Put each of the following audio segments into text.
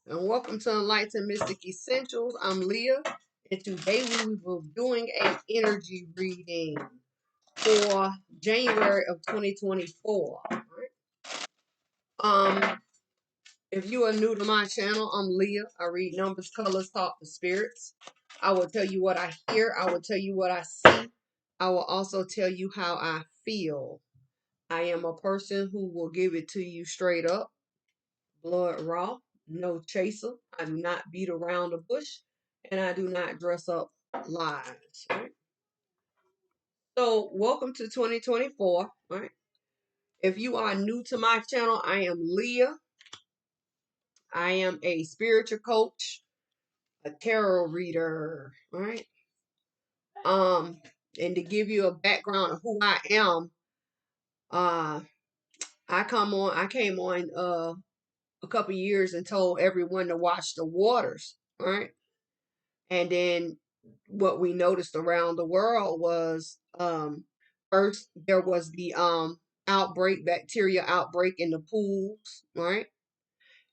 And welcome to Enlightened Mystic Essentials. I'm Leah, and today we will be doing an energy reading for January of 2024. Um, if you are new to my channel, I'm Leah. I read numbers, colors, talk to spirits. I will tell you what I hear. I will tell you what I see. I will also tell you how I feel. I am a person who will give it to you straight up. Blood raw, no chaser. I do not beat around the bush, and I do not dress up lies. Right? So, welcome to 2024. Right? If you are new to my channel, I am Leah. I am a spiritual coach, a tarot reader. Right? And to give you a background of who I am, uh, I came on a couple years and told everyone to watch the waters. Right? And then what we noticed around the world was first there was the bacteria outbreak in the pools, right?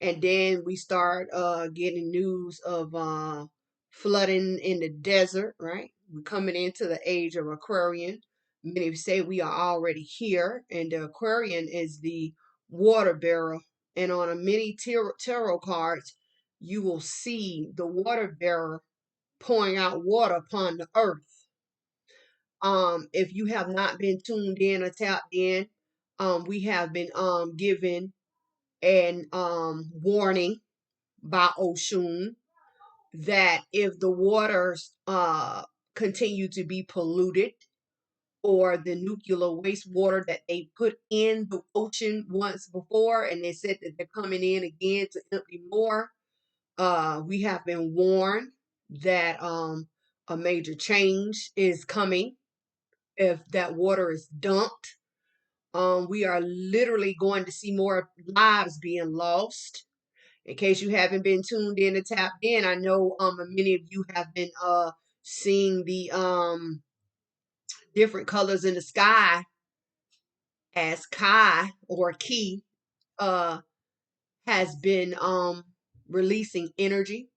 And then we start getting news of flooding in the desert, right? We're coming into the age of Aquarian. Many say we are already here, and the Aquarian is the water bearer. And on a many tarot cards, you will see the water bearer pouring out water upon the earth. If you have not been tuned in or tapped in, we have been given an warning by Oshun that if the waters continue to be polluted, or the nuclear wastewater that they put in the ocean once before, and they said that they're coming in again to empty more, we have been warned that a major change is coming if that water is dumped. We are literally going to see more lives being lost. In case you haven't been tuned in and tapped in, I know many of you have been seeing the different colors in the sky as Kai or Ki uh has been releasing energy.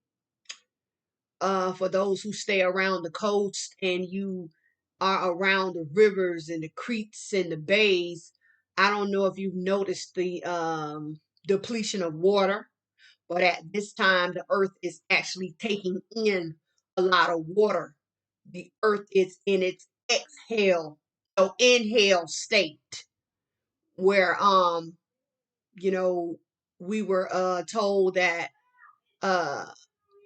For those who stay around the coast and you are around the rivers and the creeks and the bays, I don't know if you've noticed the depletion of water, but at this time, the earth is actually taking in a lot of water. The earth is in its inhale state, where you know, we were told that uh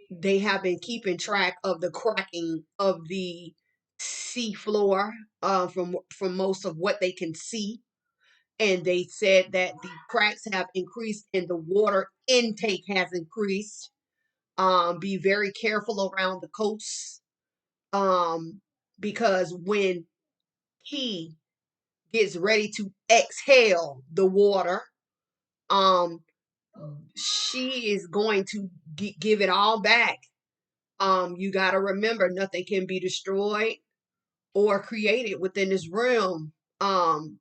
they have been keeping track of the cracking of the sea floor from most of what they can see, and they said that the cracks have increased and the water intake has increased. Be very careful around the coast, um because when he gets ready to exhale the water, um she is going to give it all back. You got to remember, nothing can be destroyed or created within this realm. And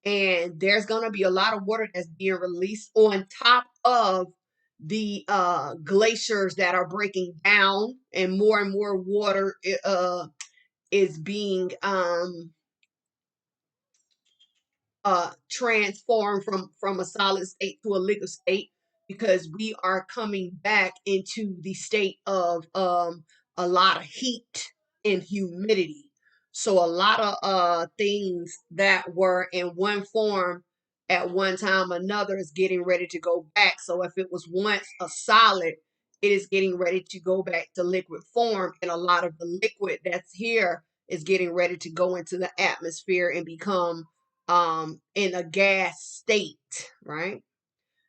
there's going to be a lot of water that's being released on top of the glaciers that are breaking down, and more water is being transformed from a solid state to a liquid state, because we are coming back into the state of a lot of heat and humidity. So a lot of things that were in one form at one time or another is getting ready to go back. So if it was once a solid, it is getting ready to go back to liquid form, and a lot of the liquid that's here is getting ready to go into the atmosphere and become in a gas state, right?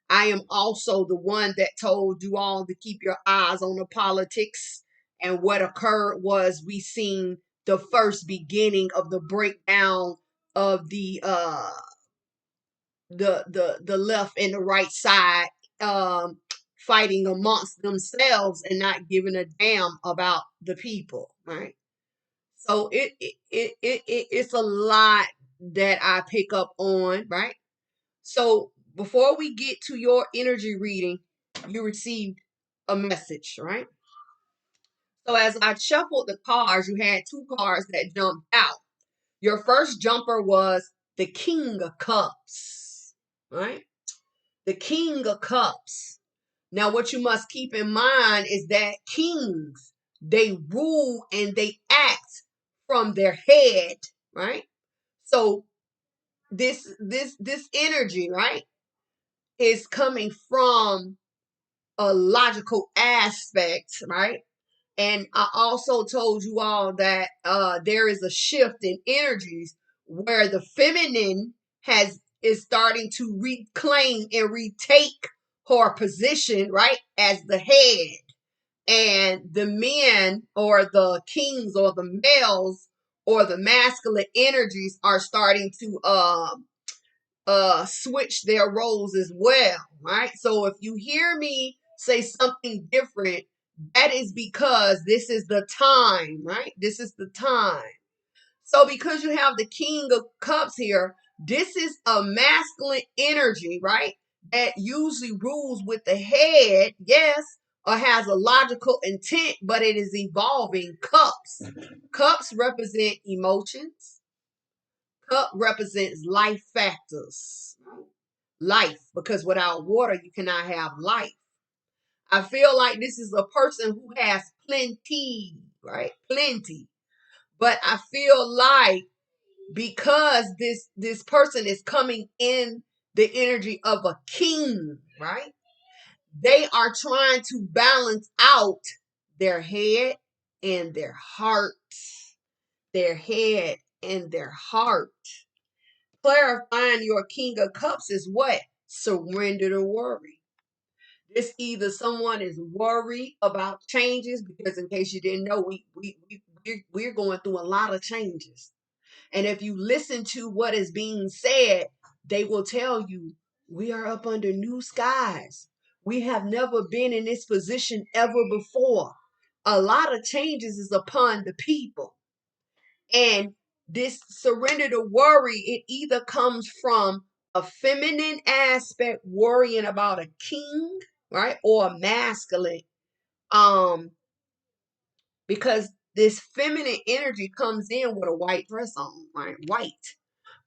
I am also the one that told you all to keep your eyes on the politics. And what occurred was we seen the first beginning of the breakdown of the left and the right side fighting amongst themselves and not giving a damn about the people, right? So it's a lot that I pick up on, right? So before we get to your energy reading, you received a message, right? So as I shuffled the cards, you had two cards that jumped out. Your first jumper was the King of Cups, right? The King of Cups. Now, what you must keep in mind is that kings, they rule and they act from their head, right? So this energy, right, is coming from a logical aspect, right? And I also told you all that there is a shift in energies where the feminine is starting to reclaim and retake her position, right, as the head. And the men or the kings or the males or the masculine energies are starting to switch their roles as well, right? So if you hear me say something different, that is because this is the time, right? This is the time. So because you have the King of Cups here, this is a masculine energy, right? That usually rules with the head, yes, or has a logical intent, but it is evolving. Cups. Cups represent emotions. Cup represents life factors. Life, because without water, you cannot have life. I feel like this is a person who has plenty, right? Plenty. But I feel like because this person is coming in the energy of a king, right? They are trying to balance out their head and their heart. Their head and their heart. Clarifying your King of Cups is what? Surrender to worry. It's either someone is worried about changes, because in case you didn't know, we're going through a lot of changes. And if you listen to what is being said, they will tell you we are up under new skies. We have never been in this position ever before. A lot of changes is upon the people. And this surrender to worry, it either comes from a feminine aspect, worrying about a king, right? Or a masculine. Um, because this feminine energy comes in with a white dress on, right? White.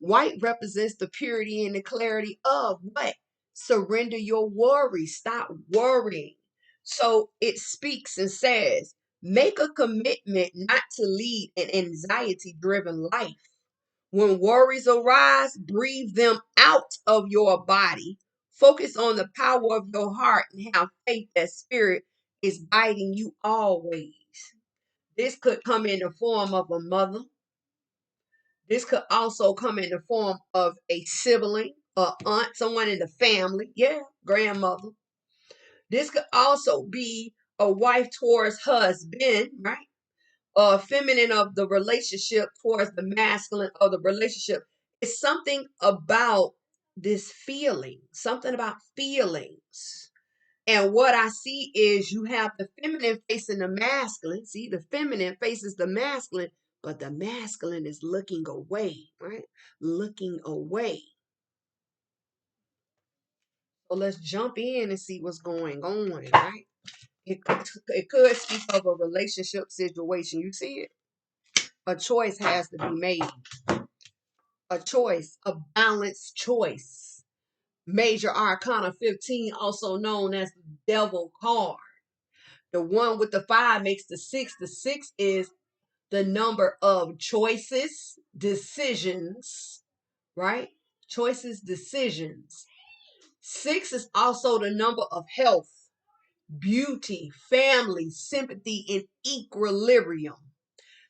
White represents the purity and the clarity of what? Surrender your worry. Stop worrying. So it speaks and says, make a commitment not to lead an anxiety driven life. When worries arise, breathe them out of your body. Focus on the power of your heart and have faith that spirit is guiding you always. This could come in the form of a mother. This could also come in the form of a sibling, a aunt, someone in the family. Yeah, grandmother. This could also be a wife towards husband, right? Feminine of the relationship towards the masculine of the relationship. It's something about this feeling, something about feelings. And what I see is you have the feminine facing the masculine. See, the feminine faces the masculine, but the masculine is looking away, right? Looking away. So let's jump in and see what's going on, right? It could speak of a relationship situation. You see it? A choice has to be made. A choice, a balanced choice. Major Arcana 15, also known as the Devil card. The one with the 5 makes the 6. The 6 is the number of choices, decisions, right? Choices, decisions. 6 is also the number of health, beauty, family, sympathy, and equilibrium.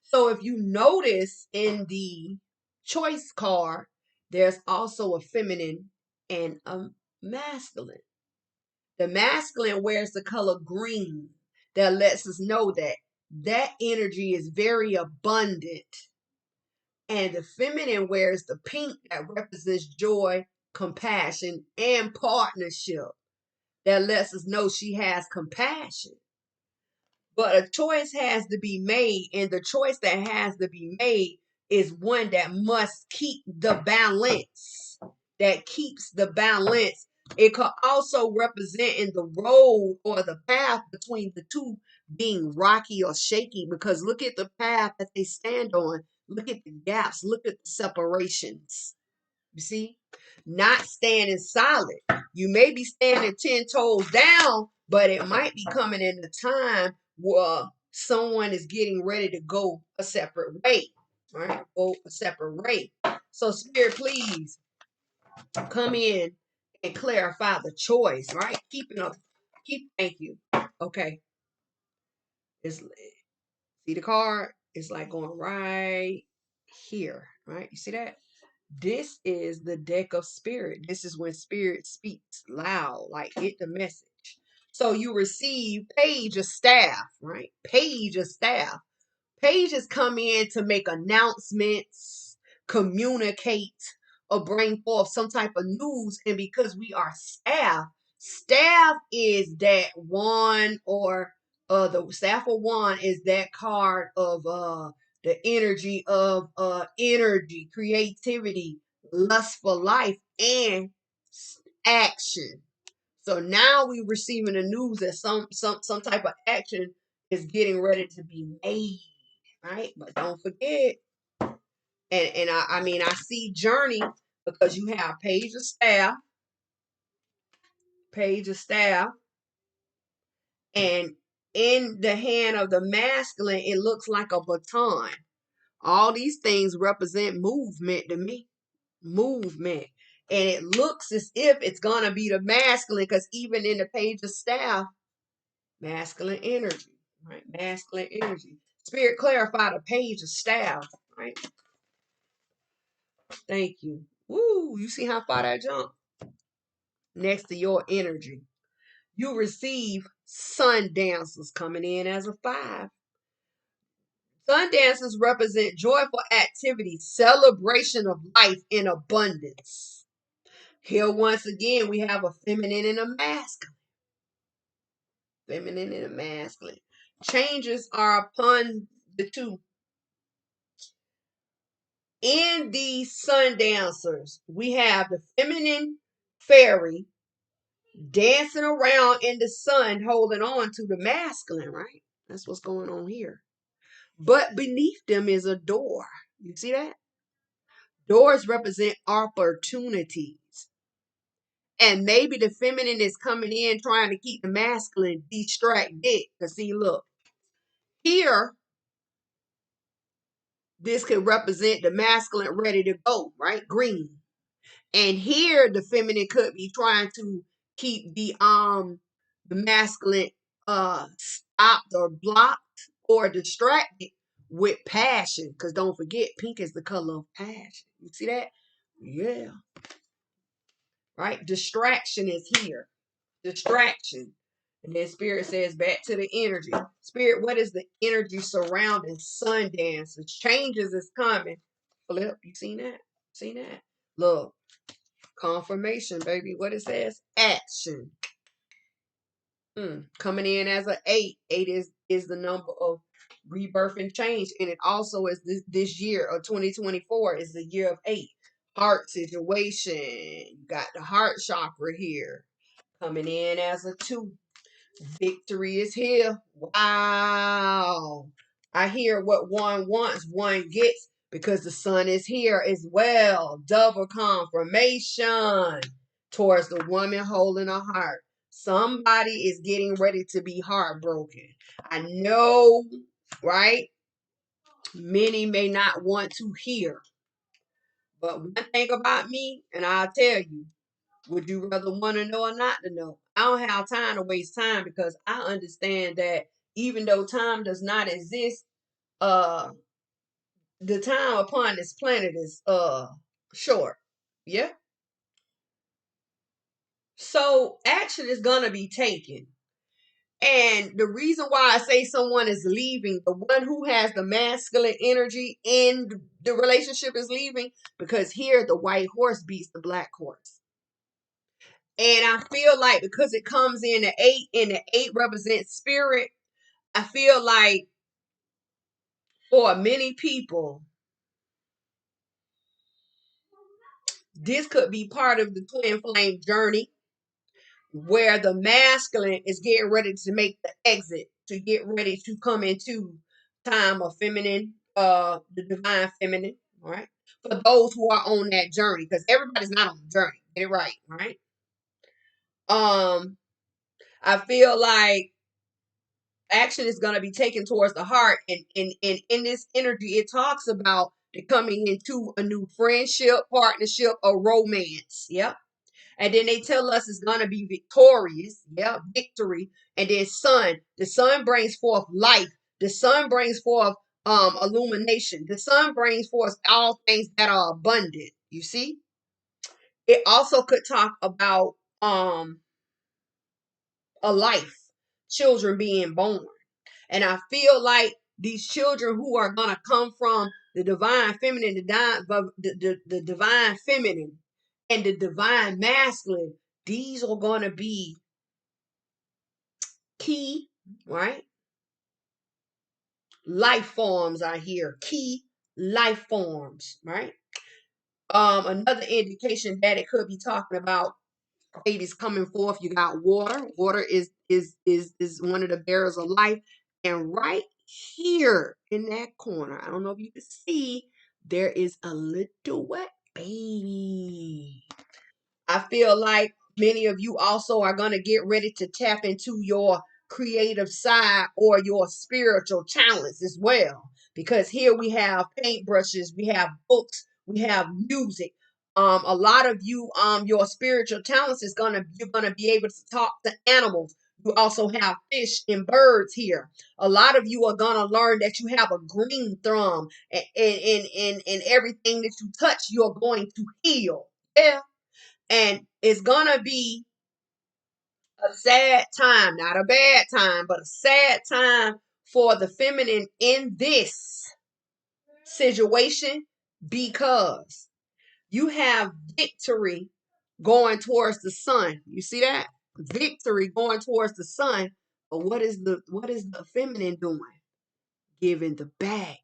So if you notice in the choice card, there's also a feminine and a masculine. The masculine wears the color green. That lets us know that that energy is very abundant. And the feminine wears the pink that represents joy, compassion, and partnership. That lets us know she has compassion. But a choice has to be made, and the choice that has to be made is one that must keep the balance. That keeps the balance. It could also represent in the road or the path between the two being rocky or shaky, because look at the path that they stand on. Look at the gaps. Look at the separations. You see? Not standing solid. You may be standing 10 toes down, but it might be coming in the time where someone is getting ready to go a separate way. Right? Go a separate way. So, Spirit, please come in and clarify the choice, right? Thank you. Okay. See the card? It's like going right here, right? You see that? This is the deck of spirit. This is when spirit speaks loud, like get the message. So you receive page of staff, right? Page of staff. Pages come in to make announcements, communicate, or bring forth some type of news. And because we are staff, staff is that one, or the staff of one is that card of the energy of energy, creativity, lust for life, and action. So now we're receiving the news that some type of action is getting ready to be made, right? But don't forget, I mean I see journey, because you have page of staff, and in the hand of the masculine, it looks like a baton. All these things represent movement to me, movement, and it looks as if it's gonna be the masculine, because even in the page of staff, masculine energy, right? Masculine energy. Spirit clarify the page of staff, right? Thank you. Woo, you see how far that jump? Next to your energy. You receive sun dancers coming in as a 5. Sun dancers represent joyful activity, celebration of life in abundance. Here, once again, we have a feminine and a masculine. Feminine and a masculine. Changes are upon the two. In these sun dancers, we have the feminine fairy dancing around in the sun, holding on to the masculine, right? That's what's going on here. But beneath them is a door. You see that? Doors represent opportunities. And maybe the feminine is coming in trying to keep the masculine distracted. Because see, look, here, this could represent the masculine ready to go, right? Green. And here the feminine could be trying to keep the masculine stopped or blocked or distracted with passion. Because don't forget, pink is the color of passion. You see that? Yeah. Right? Distraction is here. Distraction. And then Spirit says back to the energy. Spirit, what is the energy surrounding sun dances? Changes is coming. Flip, you seen that? Seen that? Look. Confirmation, baby. What it says? Action. Coming in as an 8. 8 is the number of rebirth and change. And it also is this year of 2024 is the year of 8. Heart situation. You got the heart chakra here. Coming in as a 2. Victory is here. Wow. I hear what one wants, one gets, because the sun is here as well. Double confirmation towards the woman holding a heart. Somebody is getting ready to be heartbroken. I know, right? Many may not want to hear. But one thing about me, and I'll tell you, would you rather want to know or not to know? I don't have time to waste time, because I understand that even though time does not exist, uh the time upon this planet is short. Yeah. So action is gonna be taken. And the reason why I say someone is leaving, the one who has the masculine energy in the relationship is leaving, because here the white horse beats the black horse. And I feel like because it comes in the 8 and the 8 represents spirit, I feel like for many people, this could be part of the twin flame journey. where the masculine is getting ready to make the exit, to get ready to come into time of feminine, the divine feminine, all right? For those who are on that journey, because everybody's not on the journey. Get it right, all right? I feel like action is going to be taken towards the heart, and in this energy, it talks about the coming into a new friendship, partnership, or romance. Yep. And then they tell us it's going to be victorious. Yeah, victory. And then sun. The sun brings forth life. The sun brings forth illumination. The sun brings forth all things that are abundant. You see? It also could talk about a life, children being born. And I feel like these children who are going to come from the divine feminine, the divine feminine and the divine masculine, these are going to be key, right? Life forms are here. Key life forms, right? Another indication that it could be talking about babies coming forth. You got water. Water is one of the bearers of life. And right here in that corner, I don't know if you can see, there is a little wet baby. I feel like many of you also are going to get ready to tap into your creative side or your spiritual talents as well. Because here we have paintbrushes, we have books, we have music. A lot of you, your spiritual talents is you're gonna be able to talk to animals. You also have fish and birds here. A lot of you are gonna learn that you have a green thumb, and everything that you touch, you're going to heal. Yeah. And it's gonna be a sad time, not a bad time, but a sad time for the feminine in this situation, because you have victory going towards the sun. You see that? Victory going towards the sun. But what is the feminine doing? Giving the back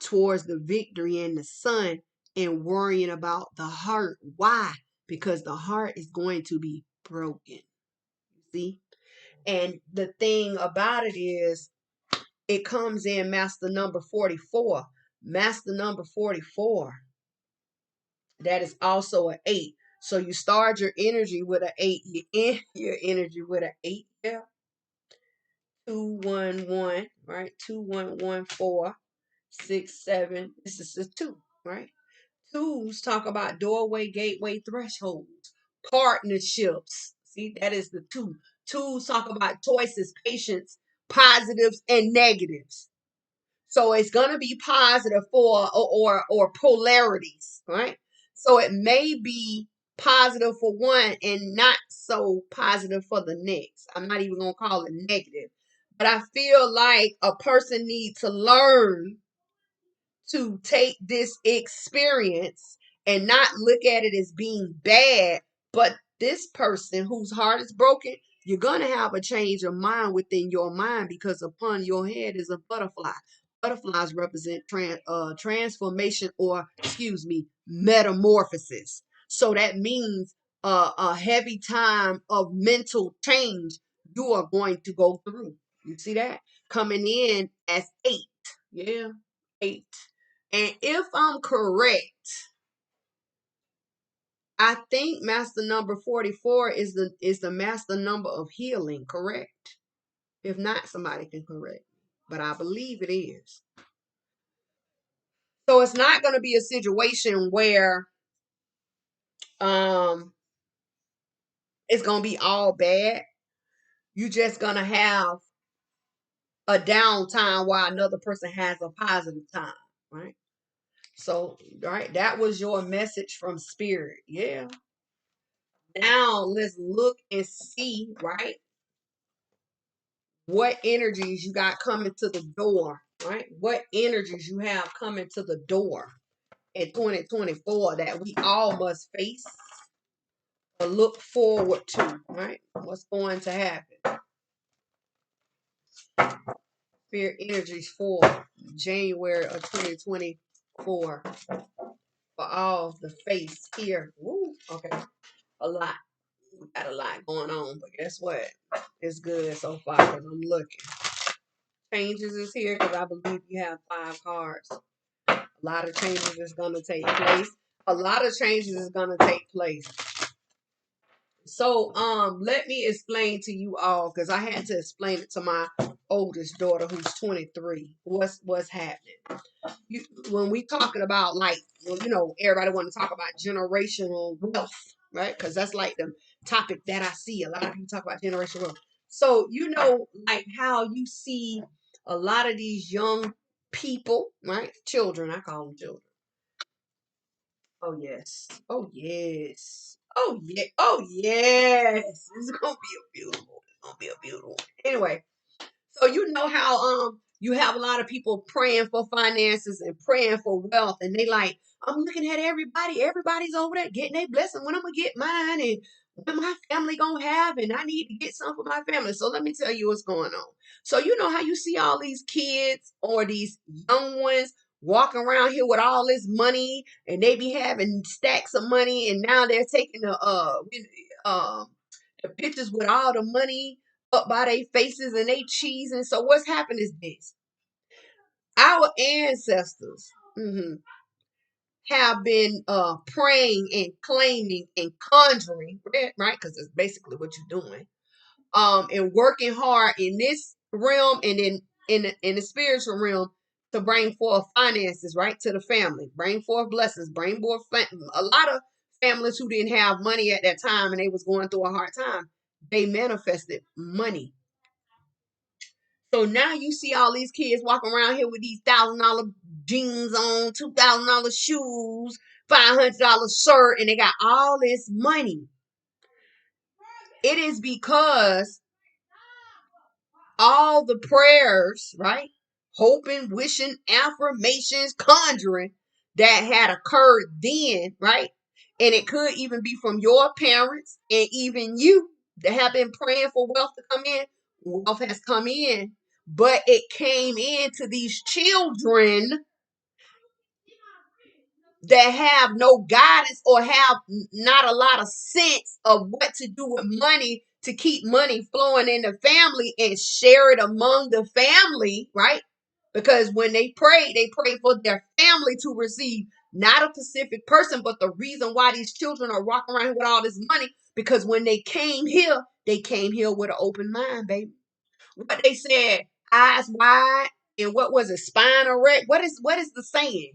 towards the victory and the sun, and worrying about the heart. Why? Because the heart is going to be broken. See? And the thing about it is, it comes in master number 44. Master number 44, that is also an 8. So you start your energy with an 8. You end your energy with an 8. Yeah. 211, right? 2114, 67. This is a 2, right? Twos talk about doorway, gateway, thresholds, partnerships. See, that is the 2. Twos talk about choices, patience, positives, and negatives. So it's gonna be positive for or polarities, right? So it may be positive for one and not so positive for the next. I'm not even gonna call it negative, but I feel like a person needs to learn to take this experience and not look at it as being bad, but this person whose heart is broken, you're going to have a change of mind within your mind, because upon your head is a butterfly. Butterflies represent transformation, or excuse me, metamorphosis. So that means a heavy time of mental change you are going to go through. You see that? Coming in as 8. Yeah, 8. And if I'm correct, I think master number 44 is the master number of healing, correct? If not, somebody can correct me. But I believe it is. So it's not going to be a situation where um it's going to be all bad. You just going to have a downtime while another person has a positive time, right? So, right, that was your message from spirit. Yeah. Now let's look and see, right? What energies you got coming to the door, right? What energies you have coming to the door in 2024 that we all must face or look forward to, right? What's going to happen? Spirit energies for January of 2024 for all the face here. Woo, okay, a lot. We got a lot going on, but guess what? It's good so far because I'm looking. Changes is here because I believe you have 5 cards. A lot of changes is going to take place. A lot of changes is going to take place. So, let me explain to you all, because I had to explain it to my oldest daughter who's 23. What's happening? When we talking about, like, everybody want to talk about generational wealth, right? Because that's like the topic that I see. A lot of people talk about generational wealth. So, like how you see a lot of these young people, right? Children, I call them children. Oh yes. Oh yes. Oh yeah. Oh yes. It's gonna be a beautiful. It's gonna be a beautiful one. Anyway, so you know how you have a lot of people praying for finances and praying for wealth, and they like, I'm looking at everybody. Everybody's over there getting their blessing. When I'm gonna get mine, and when my family gonna have, and I need to get some for my family. So let me tell you what's going on. So you know how you see all these kids or these young ones walking around here with all this money, and they be having stacks of money, and now they're taking the pictures with all the money up by their faces and they cheesing. So what's happened is this. Our ancestors have been praying and claiming and conjuring, right? Because that's basically what you're doing. And working hard in this realm and in the spiritual realm to bring forth finances, right, to the family, bring forth blessings, bring forth a lot of families who didn't have money at that time and they was going through a hard time. They manifested money. So now you see all these kids walking around here with these $1,000 jeans on, $2,000 shoes, $500 shirt, and they got all this money. It is because all the prayers, right? Hoping, wishing, affirmations, conjuring that had occurred then, right? And it could even be from your parents and even you that have been praying for wealth to come in. Wealth has come in, but it came into these children that have no guidance or have not a lot of sense of what to do with money to keep money flowing in the family and share it among the family, right? Because when they prayed for their family to receive, not a specific person, but the reason why these children are walking around with all this money, because when they came here with an open mind, baby. What they said, eyes wide, and what was it, spine erect? What is the saying?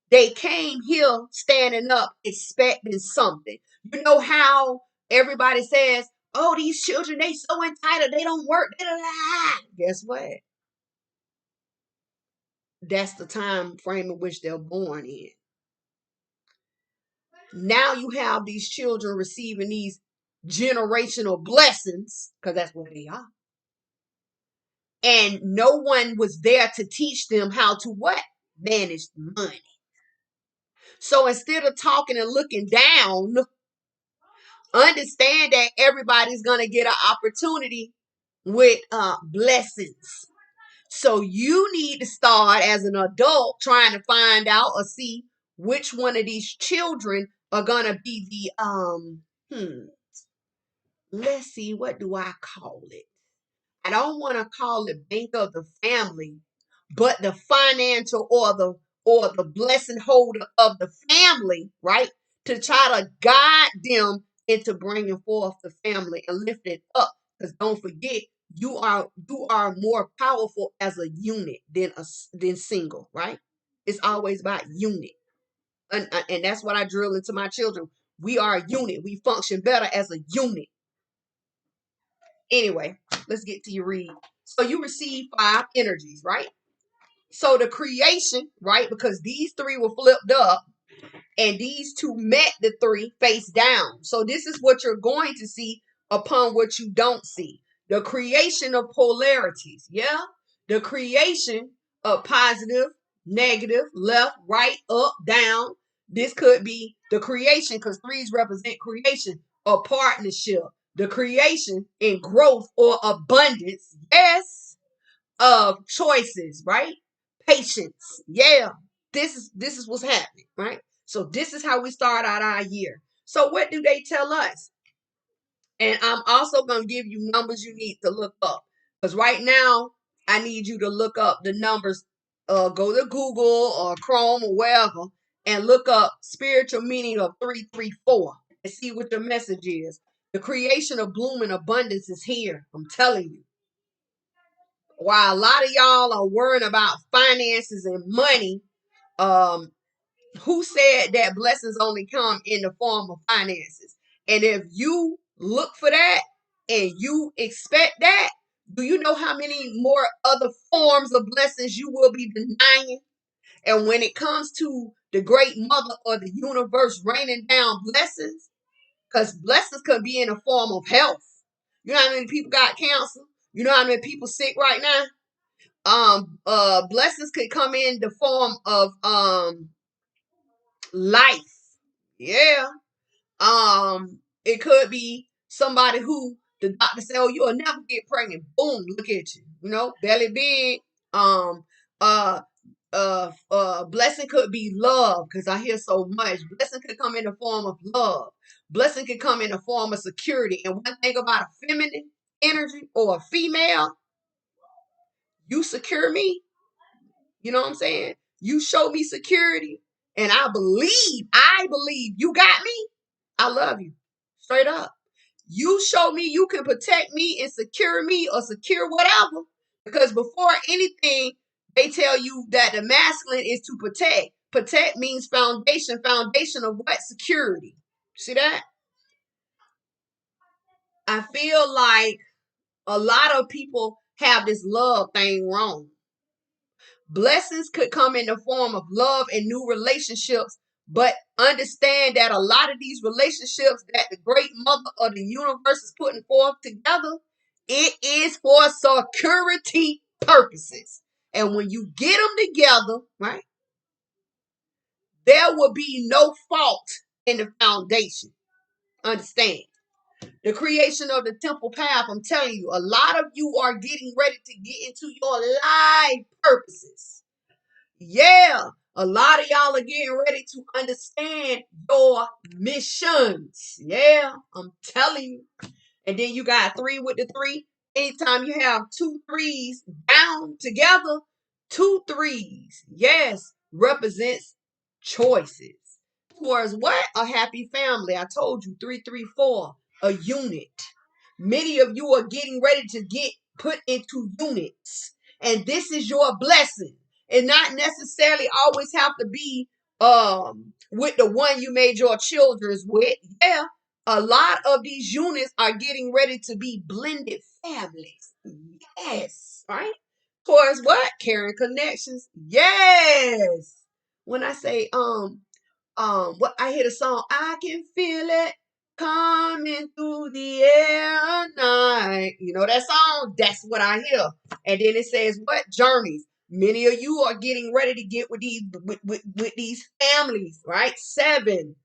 They came here standing up, expecting something. You know how everybody says, oh, these children, they so entitled, they don't work. Guess what? That's the time frame in which they're born in. Now you have these children receiving these generational blessings, because that's what they are. And no one was there to teach them how to what? Manage money. So instead of talking and looking down, understand that everybody's going to get an opportunity with blessings. So you need to start as an adult trying to find out or see which one of these children are going to be the let's see, what do I call it? I don't want to call it bank of the family, but the financial or the blessing holder of the family, right? To try to guide them into bringing forth the family and lift it up. Because don't forget, you are more powerful as a unit than single, right? It's always about unit, and that's what I drill into my children. We are a unit. We function better as a unit. Anyway, let's get to your read. So you receive 5 energies, right? So the creation, right? Because these 3 were flipped up and these 2 met the 3 face down. So this is what you're going to see upon what you don't see. The creation of polarities. Yeah. The creation of positive, negative, left, right, up, down. This could be the creation because 3s represent creation or partnership. The creation in growth or abundance. Yes. Of choices, right? Patience. Yeah. This is what's happening, right? So this is how we start out our year. So what do they tell us? And I'm also going to give you numbers you need to look up. Because right now, I need you to look up the numbers. Go to Google or Chrome or wherever and look up spiritual meaning of 334 and see what the message is. The creation of bloom and abundance is here. I'm telling you. While a lot of y'all are worrying about finances and money, um, who said that blessings only come in the form of finances? And if you look for that and you expect that, do you know how many more other forms of blessings you will be denying? And when it comes to the great mother or the universe raining down blessings, because blessings could be in the form of health. You know how many people got cancer? You know how many people sick right now? Blessings could come in the form of life. Yeah. It could be somebody who the doctor said, "Oh, you'll never get pregnant." Boom, look at you. You know, belly big. Um, uh, blessing could be love, because I hear so much. Blessing could come in the form of love. Blessing could come in the form of security. And one thing about a feminine energy or a female, you secure me. You know what I'm saying? You show me security, and I believe you got me. I love you. Straight up. You show me you can protect me and secure me or secure whatever. Because before anything, they tell you that the masculine is to protect. Protect means foundation. Foundation of what? Security. See that? I feel like a lot of people have this love thing wrong. Blessings could come in the form of love and new relationships, but understand that a lot of these relationships that the great mother of the universe is putting forth together, it is for security purposes. And when you get them together, right, there will be no fault in the foundation. Understand? The creation of the temple path, I'm telling you, a lot of you are getting ready to get into your life purposes. Yeah, a lot of y'all are getting ready to understand your missions. Yeah, I'm telling you. And then you got three with the three. Anytime you have two threes down together, two threes, yes, represents choices. Towards what? A happy family. I told you, 334, a unit. Many of you are getting ready to get put into units. And this is your blessing. And not necessarily always have to be with the one you made your children's with. Yeah, a lot of these units are getting ready to be blended families. Yes, right? Towards what? Caring connections. Yes. When I say what I hear the song, I can feel it coming through the air night. You know that song? That's what I hear. And then it says what? Journeys. Many of you are getting ready to get with these families, right? Seven.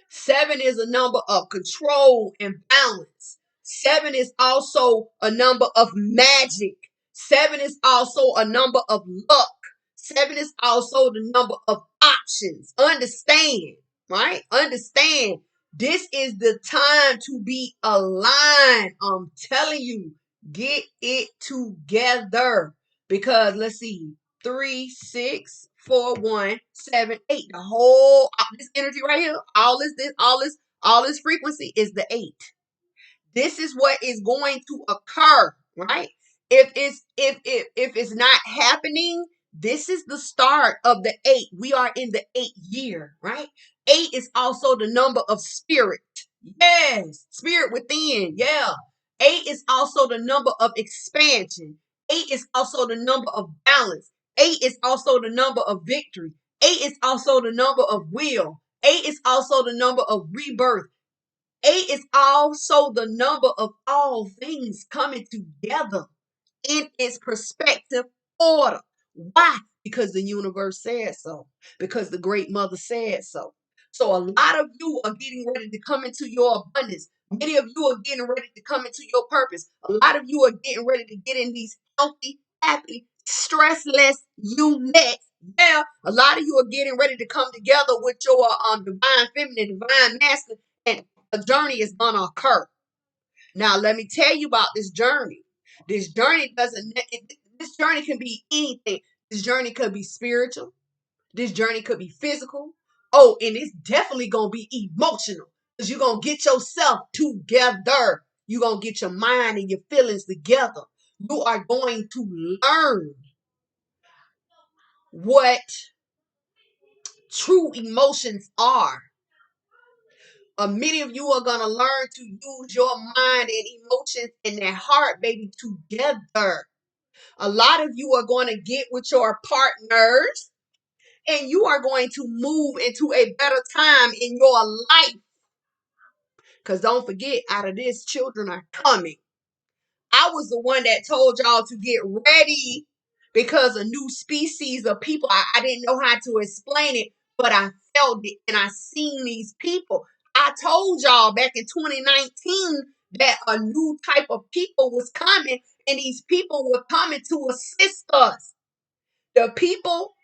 Seven is a number of control and balance. Seven is also a number of magic. Seven is also a number of luck. Seven is also the number of options. Understand, right? Understand. This is the time to be aligned. I'm telling you, get it together. Because let's see, 3, 6, 4, 1, 7, 8. The whole this energy right here, all this frequency is the 8. This is what is going to occur, right? If it's not happening, this is the start of the 8. We are in the 8th year, right? 8 is also the number of spirit. Yes, spirit within. Yeah. 8 is also the number of expansion. 8 is also the number of balance. 8 is also the number of victory. 8 is also the number of will. 8 is also the number of rebirth. 8 is also the number of all things coming together in its perspective order. Why? Because the universe said so. Because the great mother said so. So a lot of you are getting ready to come into your abundance. Many of you are getting ready to come into your purpose. A lot of you are getting ready to get in these healthy, happy stressless unit. Yeah, a lot of you are getting ready to come together with your divine feminine, divine masculine, and a journey is gonna occur. Now, let me tell you about this journey. This journey this journey can be anything. This journey could be spiritual. This journey could be physical. Oh, and it's definitely going to be emotional because you're going to get yourself together. You're going to get your mind and your feelings together. You are going to learn what true emotions are. Many of you are going to learn to use your mind and emotions and that heart, baby, together. A lot of you are going to get with your partners and you are going to move into a better time in your life. Because don't forget, out of this, children are coming. I was the one that told y'all to get ready because a new species of people, I didn't know how to explain it, but I felt it and I seen these people. I told y'all back in 2019 that a new type of people was coming and these people were coming to assist us. The people,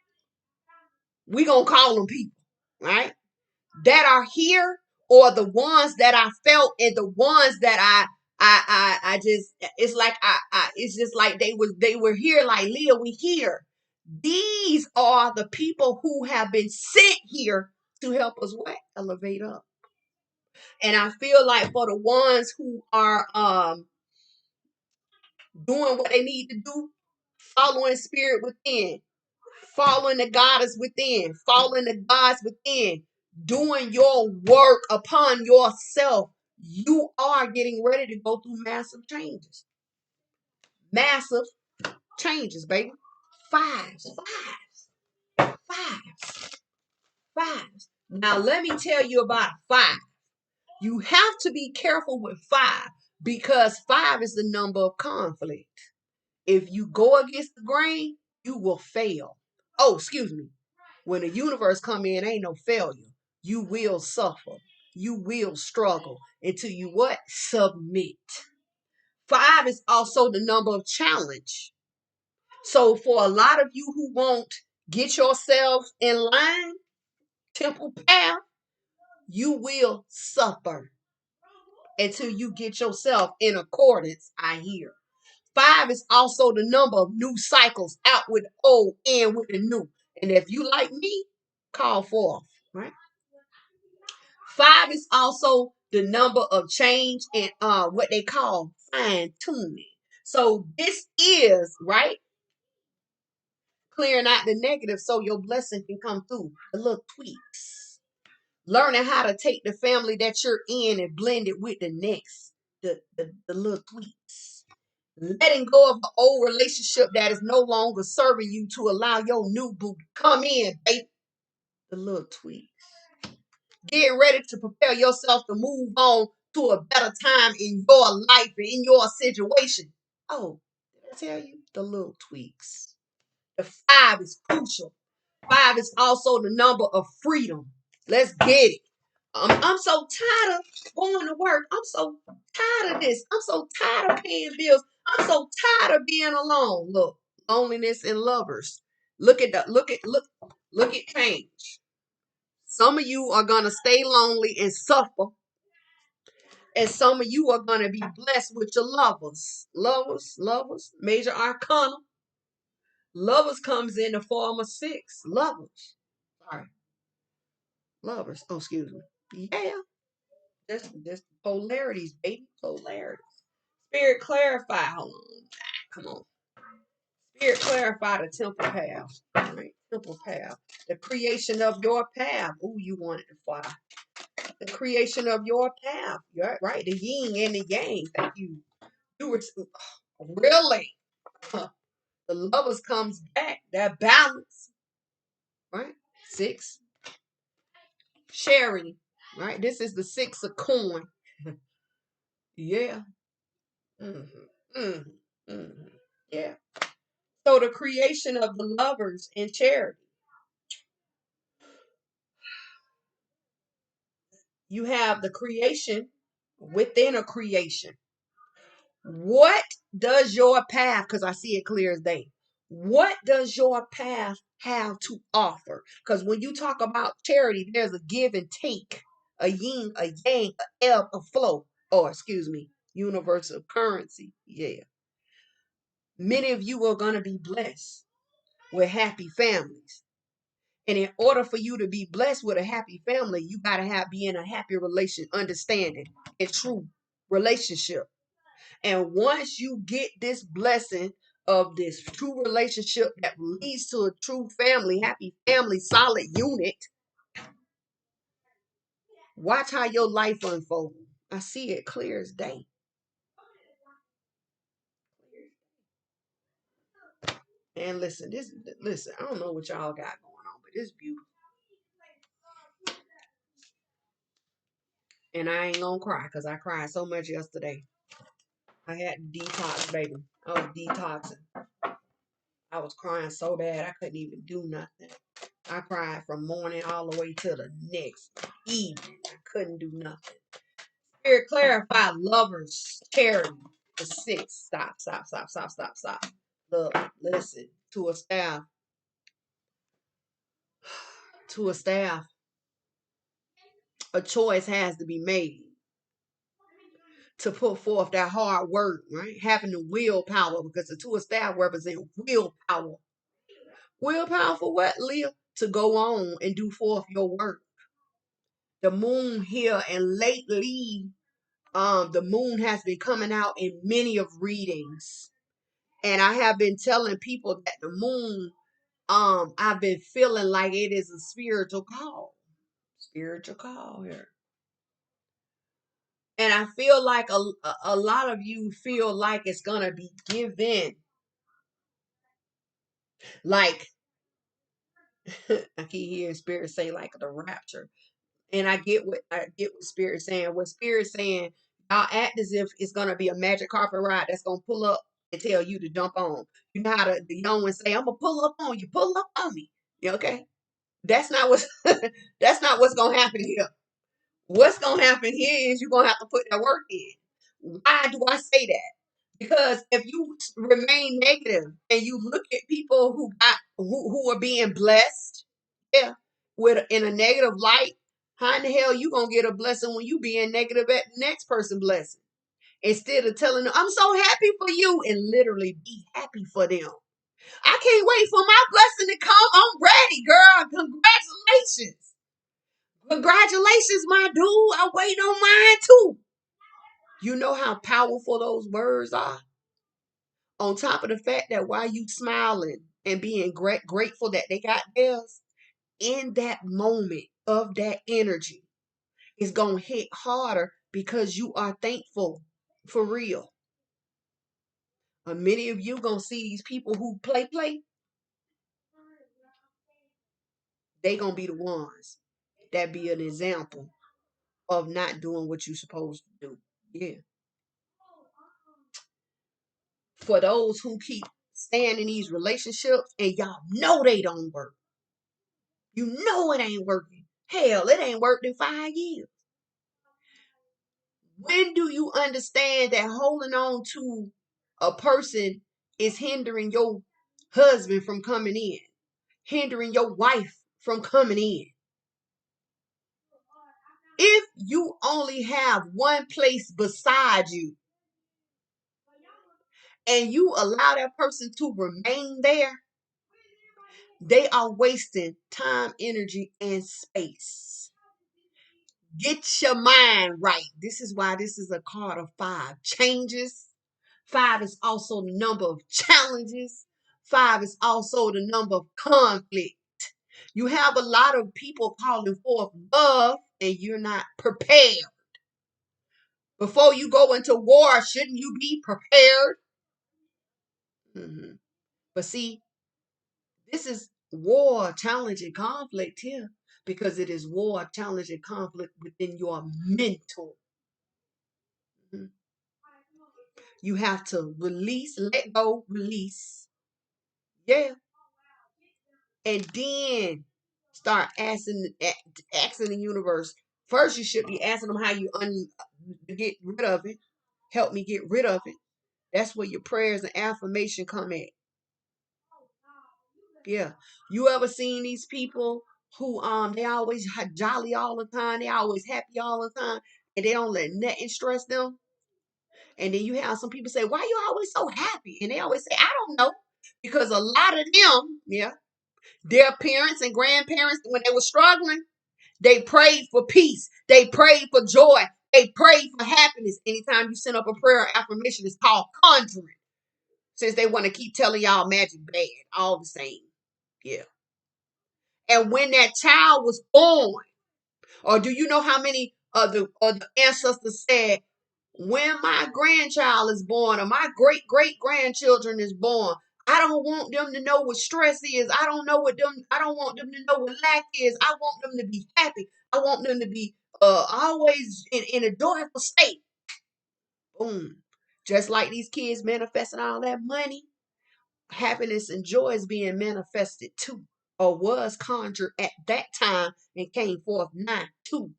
we gonna call them people, right? That are here, or the ones that I felt and the ones that I just, it's like it's just like they were here, like Leah, we here. These are the people who have been sent here to help us what? Elevate up. And I feel like for the ones who are doing what they need to do, following spirit within, following the goddess within, following the gods within, doing your work upon yourself, you are getting ready to go through massive changes. Massive changes, baby. Fives. Now, let me tell you about 5. You have to be careful with 5 because 5 is the number of conflict. If you go against the grain, you will fail. Oh, excuse me. When the universe come in, ain't no failure. You will suffer. You will struggle until you what? Submit. 5 is also the number of challenge. So for a lot of you who won't get yourselves in line, temple path, you will suffer until you get yourself in accordance, I hear. 5 is also the number of new cycles, out with the old, in with the new. And if you like me, call forth, right? 5 is also the number of change and what they call fine tuning. So this is, right, clearing out the negative so your blessing can come through. The little tweaks. Learning how to take the family that you're in and blend it with the next. The little tweaks. Letting go of the old relationship that is no longer serving you to allow your new boo to come in, baby. The little tweaks. Getting ready to prepare yourself to move on to a better time in your life and in your situation. Oh, did I tell you? The little tweaks. The 5 is crucial. 5 is also the number of freedom. Let's get it. I'm so tired of going to work. I'm so tired of this. I'm so tired of paying bills. I'm so tired of being alone. Look, loneliness and lovers. Look at change. Some of you are gonna stay lonely and suffer, and some of you are gonna be blessed with your lovers. Lovers. Major arcana. Lovers comes in the form of 6. Lovers. Sorry. Lovers. Oh, excuse me. Yeah. Just polarities, baby. Polarities. Spirit clarify. Hold on. Come on. Spirit clarify the temple path. All right. Temple path. The creation of your path. Ooh, you wanted to fly. The creation of your path. Right. The yin and the yang. Thank you. You were really. The lovers comes back. That balance. Right. 6. Sharing. Right. This is the 6 of coin. Yeah. Yeah. So the creation of the lovers in charity. You have the creation within a creation. What does your path, because I see it clear as day, What does your path have to offer? Because when you talk about charity, there's a give and take, a yin, a yang, a ebb, a flow, or excuse me, universal currency. Yeah. Many of you are going to be blessed with happy families. And in order for you to be blessed with a happy family, you got to be in a happy relation, understanding, and true relationship. And once you get this blessing of this true relationship that leads to a true family, happy family, solid unit, watch how your life unfolds. I see it clear as day. And listen, I don't know what y'all got going on, but it's beautiful. And I ain't gonna cry because I cried so much yesterday. I had to detox, baby. I was detoxing. I was crying so bad I couldn't even do nothing. I cried from morning all the way to the next evening. I couldn't do nothing. Spirit clarify lovers, charity, the six. Stop, stop, stop, stop, stop, stop. Look, listen, to a staff, a choice has to be made to put forth that hard work, right? Having the willpower, because the two of staff represent willpower. Willpower for what, Leah? To go on and do forth your work. The moon here, and lately, the moon has been coming out in many of readings. And I have been telling people that the moon, I've been feeling like it is a spiritual call. Spiritual call here. And I feel like a lot of you feel like it's gonna be given. Like I keep hearing spirit say like the rapture. And I get what Spirit's saying. What Spirit's saying, y'all act as if it's gonna be a magic carpet ride that's gonna pull up and tell you to jump on. You know how the young ones say, "I'm gonna pull up on you, pull up on me." You okay? That's not what's that's not what's gonna happen here. What's gonna happen here is you're gonna have to put that work in. Why do I say that? Because if you remain negative and you look at people who are being blessed, yeah, with in a negative light, how in the hell you gonna get a blessing when you being negative at the next person blessing? Instead of telling them, I'm so happy for you, and literally be happy for them. I can't wait for my blessing to come. I'm ready, girl. Congratulations. Congratulations, my dude. I wait on mine too. You know how powerful those words are? On top of the fact that while you smiling and being grateful that they got theirs, in that moment of that energy, it's going to hit harder because you are thankful for real. Many of you going to see these people who play, they going to be the ones that be an example of not doing what you're supposed to do. Yeah. For those who keep staying in these relationships and y'all know they don't work. You know it ain't working. Hell, it ain't worked in 5 years. When do you understand that holding on to a person is hindering your husband from coming in, hindering your wife from coming in? If you only have one place beside you and you allow that person to remain there, they are wasting time, energy, and space. Get your mind right. This is why this is a card of 5 changes. 5 is also the number of challenges. 5 is also the number of conflict. You have a lot of people calling forth love and you're not prepared. Before you go into war, shouldn't you be prepared? But see, this is war, challenge, and conflict here because it is war, challenge, and conflict within your mental. You have to release, let go, release. Yeah. And then start asking the universe. First, you should be asking them how you get rid of it. Help me get rid of it. That's where your prayers and affirmation come at. Yeah. You ever seen these people who they always jolly all the time, they always happy all the time, and they don't let nothing stress them? And then you have some people say, "Why you always so happy?" And they always say, "I don't know." Because a lot of them, yeah, their parents and grandparents, when they were struggling, they prayed for peace. They prayed for joy. They prayed for happiness. Anytime you send up a prayer or affirmation, it's called conjuring. Since they want to keep telling y'all magic bad, all the same. Yeah. And when that child was born, or do you know how many of the ancestors said, when my grandchild is born or my great great grandchildren is born, I don't want them to know what stress is. I don't want them to know what lack is. I want them to be happy. I want them to be always in a joyful state. Boom. Just like these kids manifesting all that money, happiness and joy is being manifested too, or was conjured at that time and came forth now too.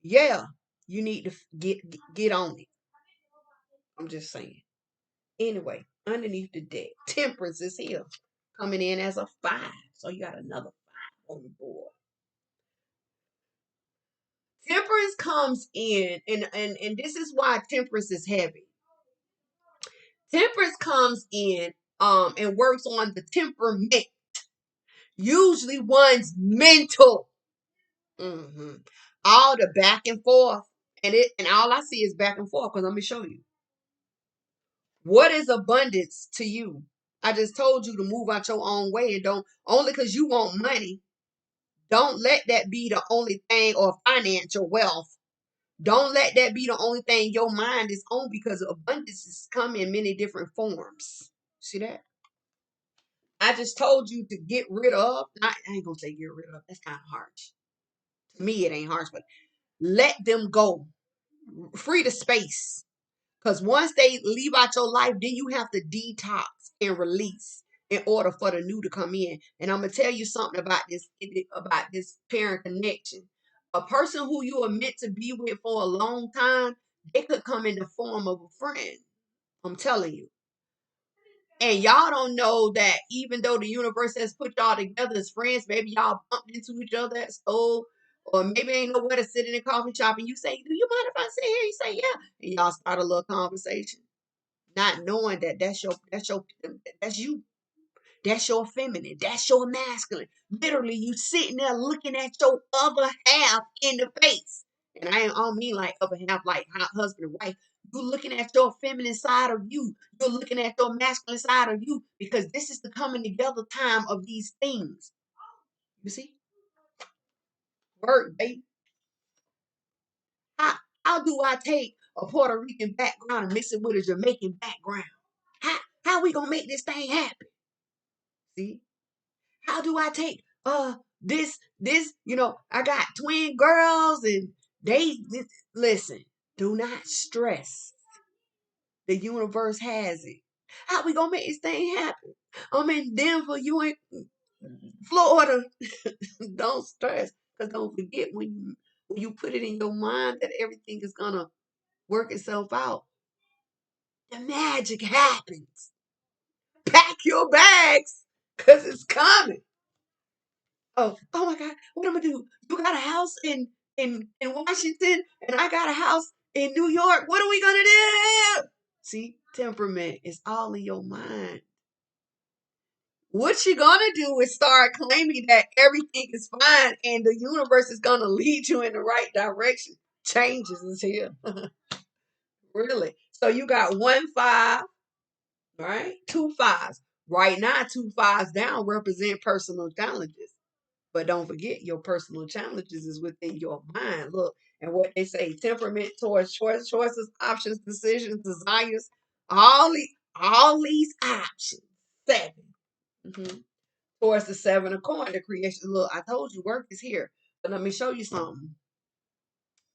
Yeah, you need to get on it. I'm just saying. Anyway, underneath the deck, temperance is here, coming in as a 5. So you got another 5 on the board. Temperance comes in, and this is why temperance is heavy. Temperance comes in and works on the temperament, usually one's mental. All the back and forth, and all I see is back and forth, because let me show you. What is abundance to you? I just told you to move out your own way, and don't, only because you want money, don't let that be the only thing, or financial wealth. Don't let that be the only thing your mind is on, because abundance is come in many different forms. See that? I just told you to get rid of. I ain't gonna say get rid of. That's kind of harsh. To me, it ain't harsh, but let them go. Free the space. Because once they leave out your life, then you have to detox and release in order for the new to come in. And I'm gonna tell you something about this parent connection. A person who you are meant to be with for a long time, they could come in the form of a friend. I'm telling you. And y'all don't know that even though the universe has put y'all together as friends, maybe y'all bumped into each other at school, or maybe ain't nowhere to sit in a coffee shop, and you say, "Do you mind if I sit here?" You say, "Yeah," and y'all start a little conversation, not knowing that that's you. That's your feminine. That's your masculine. Literally, you sitting there looking at your other half in the face. And I don't mean like other half, like husband and wife. You're looking at your feminine side of you. You're looking at your masculine side of you, because this is the coming together time of these things. You see? Word, baby. How, how do I take a Puerto Rican background and mix it with a Jamaican background? How we gonna make this thing happen? See? How do I take I got twin girls, and listen, do not stress. The universe has it. How we gonna make this thing happen? I'm in Denver, you in Florida. Don't stress. Because don't forget, when you put it in your mind that everything is gonna work itself out, the magic happens. Pack your bags, because it's coming. Oh my God, what am I gonna do? You got a house in Washington, and I got a house in New York. What are we gonna do? See, temperament is all in your mind. What you're gonna do is start claiming that everything is fine, and the universe is gonna lead you in the right direction. Changes is here. Really. So you got 1 5, right? 2 5s. Right now, 2 5s down represent personal challenges. But don't forget, your personal challenges is within your mind. Look, and what they say, temperament towards choices, options, decisions, desires, all these options. 7. Mhm. Towards the 7 of coin, the creation. Look, I told you work is here. But let me show you something.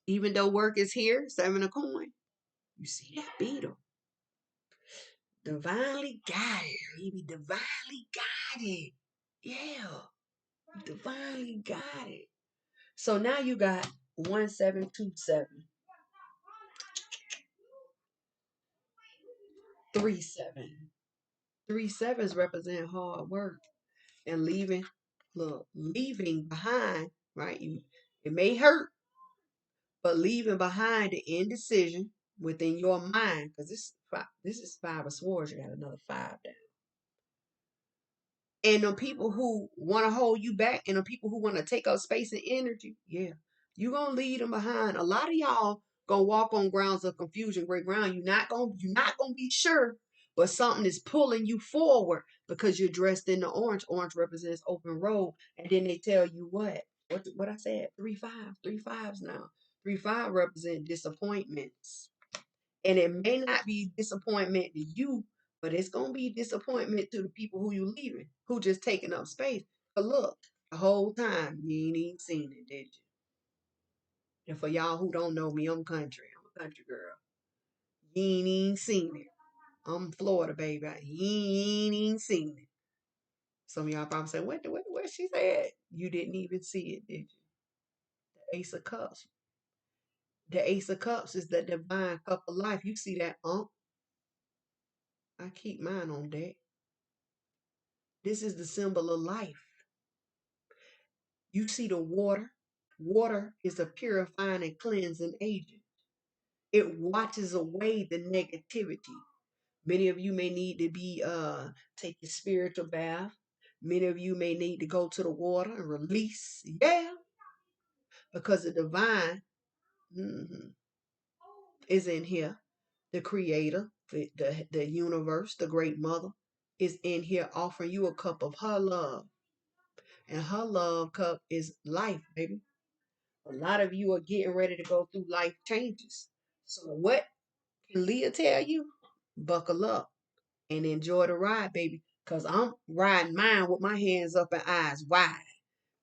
Even though work is here, 7 of coin, you see that beetle. Divinely guided, baby. Divinely guided. Yeah. Divinely guided. So now you got 1727, 37. 3 sevens represent hard work and leaving, look, leaving behind, right? It may hurt, but leaving behind the indecision within your mind, because this is 5 of swords. You got another 5 down. And the people who want to hold you back and the people who want to take up space and energy, yeah, you're gonna leave them behind. A lot of y'all gonna walk on grounds of confusion, great ground. You're not gonna be sure, but something is pulling you forward because you're dressed in the orange. Orange represents open road, and then they tell you what I said, 3 5, 3 5s now. 3 5 represent disappointments. And it may not be disappointment to you, but it's gonna be disappointment to the people who you leaving, who just taking up space. But look, the whole time you ain't even seen it, did you? And for y'all who don't know me, I'm country. I'm a country girl. You ain't even seen it. I'm Florida, baby. You ain't even seen it. Some of y'all probably say, what she said? You didn't even see it, did you? The Ace of Cups. The Ace of Cups is the divine cup of life. You see that, I keep mine on deck. This is the symbol of life. You see the water. Water is a purifying and cleansing agent. It washes away the negativity. Many of you may need to be take your spiritual bath. Many of you may need to go to the water and release. Yeah, because the divine is in here. The creator, the universe, the great mother is in here offering you a cup of her love. And her love cup is life, baby. A lot of you are getting ready to go through life changes. So what can Leah tell you? Buckle up and enjoy the ride, baby. Because I'm riding mine with my hands up and eyes wide.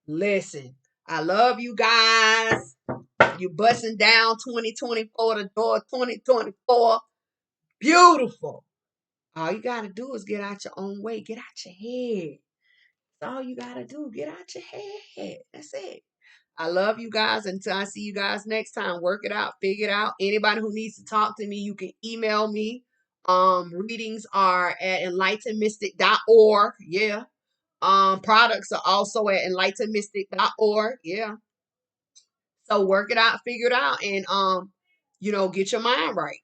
Listen, I love you guys. You busting down 2024, the door of 2024. Beautiful. All you got to do is get out your own way. Get out your head. That's all you got to do. Get out your head. That's it. I love you guys. Until I see you guys next time, work it out, figure it out. Anybody who needs to talk to me, you can email me. Readings are at enlightenedmystic.org. Yeah. Products are also at enlightenedmystic.org. Yeah. So work it out, figure it out, and get your mind right.